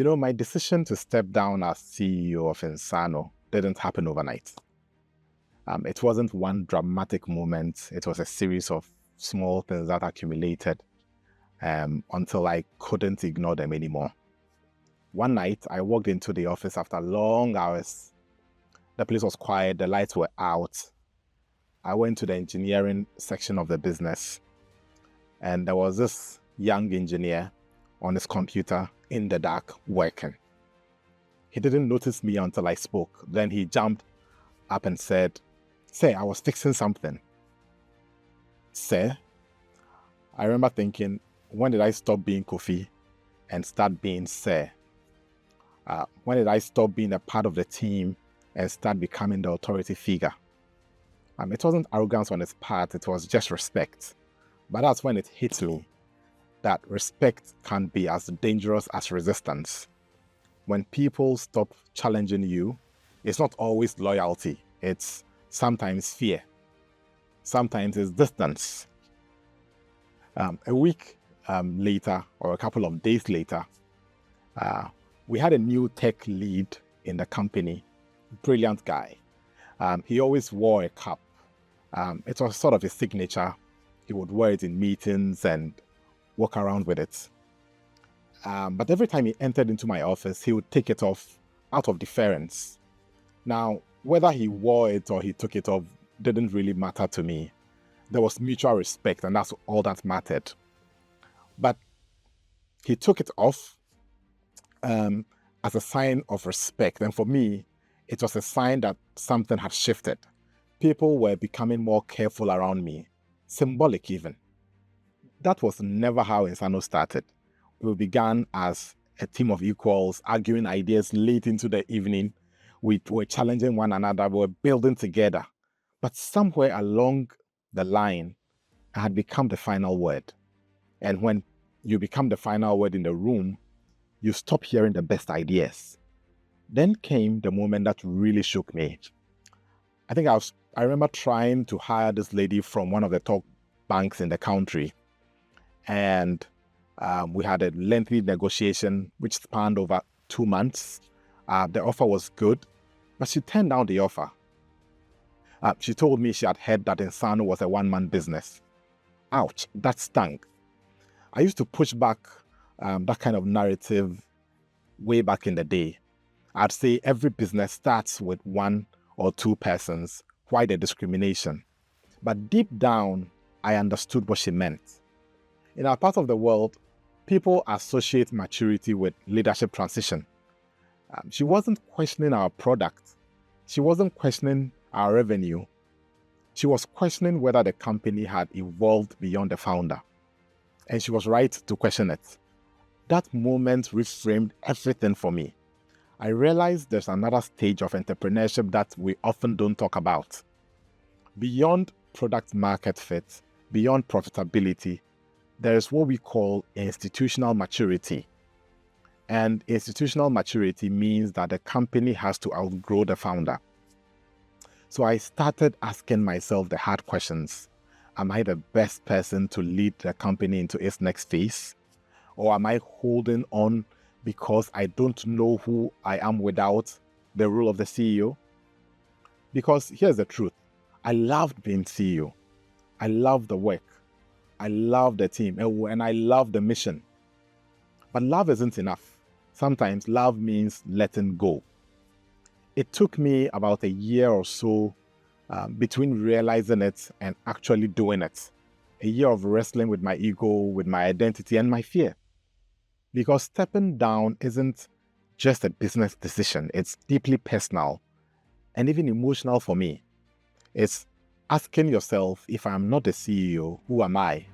My decision to step down as CEO of Nsano didn't happen overnight. It wasn't one dramatic moment. It was a series of small things that accumulated until I couldn't ignore them anymore. One night, I walked into the office after long hours. The place was quiet, the lights were out. I went to the engineering section of the business, and there was this young engineer on his computer in the dark working. He didn't notice me until I spoke. Then he jumped up and said, "Sir, I was fixing something." Sir? I remember thinking, when did I stop being Kofi and start being Sir? When did I stop being a part of the team and start becoming the authority figure? It wasn't arrogance on his part, it was just respect. But that's when it hit me that respect can be as dangerous as resistance. When people stop challenging you, it's not always loyalty. It's sometimes fear. Sometimes it's distance. A week later, or a couple of days later, we had a new tech lead in the company. Brilliant guy. He always wore a cap. It was sort of his signature. He would wear it in meetings and walk around with it. But every time he entered into my office, he would take it off out of deference. Now, whether he wore it or he took it off didn't really matter to me. There was mutual respect, and that's all that mattered. But he took it off as a sign of respect. And for me, it was a sign that something had shifted. People were becoming more careful around me, symbolic even. That was never how Nsano started. We began as a team of equals, arguing ideas late into the evening. We were challenging one another, we were building together. But somewhere along the line, I had become the final word. And when you become the final word in the room, you stop hearing the best ideas. Then came the moment that really shook me. I remember trying to hire this lady from one of the top banks in the country. And we had a lengthy negotiation which spanned over 2 months. The offer was good, but she turned down the offer. She told me she had heard that Nsano was a one-man business. Ouch, that stung. I used to push back that kind of narrative way back in the day. I'd say every business starts with 1 or 2 persons. Why the discrimination? But deep down, I understood what she meant. In our part of the world, people associate maturity with leadership transition. She wasn't questioning our product. She wasn't questioning our revenue. She was questioning whether the company had evolved beyond the founder. And she was right to question it. That moment reframed everything for me. I realized there's another stage of entrepreneurship that we often don't talk about. Beyond product market fit, beyond profitability, there is what we call institutional maturity. And institutional maturity means that the company has to outgrow the founder. So I started asking myself the hard questions. Am I the best person to lead the company into its next phase? Or am I holding on because I don't know who I am without the role of the CEO? Because here's the truth. I loved being CEO. I loved the work. I loved the team. And I loved the mission. But love isn't enough. Sometimes love means letting go. It took me about a year or so between realizing it and actually doing it. A year of wrestling with my ego, with my identity, and my fear. Because stepping down isn't just a business decision. It's deeply personal and even emotional for me. It's asking yourself, if I'm not the CEO, who am I?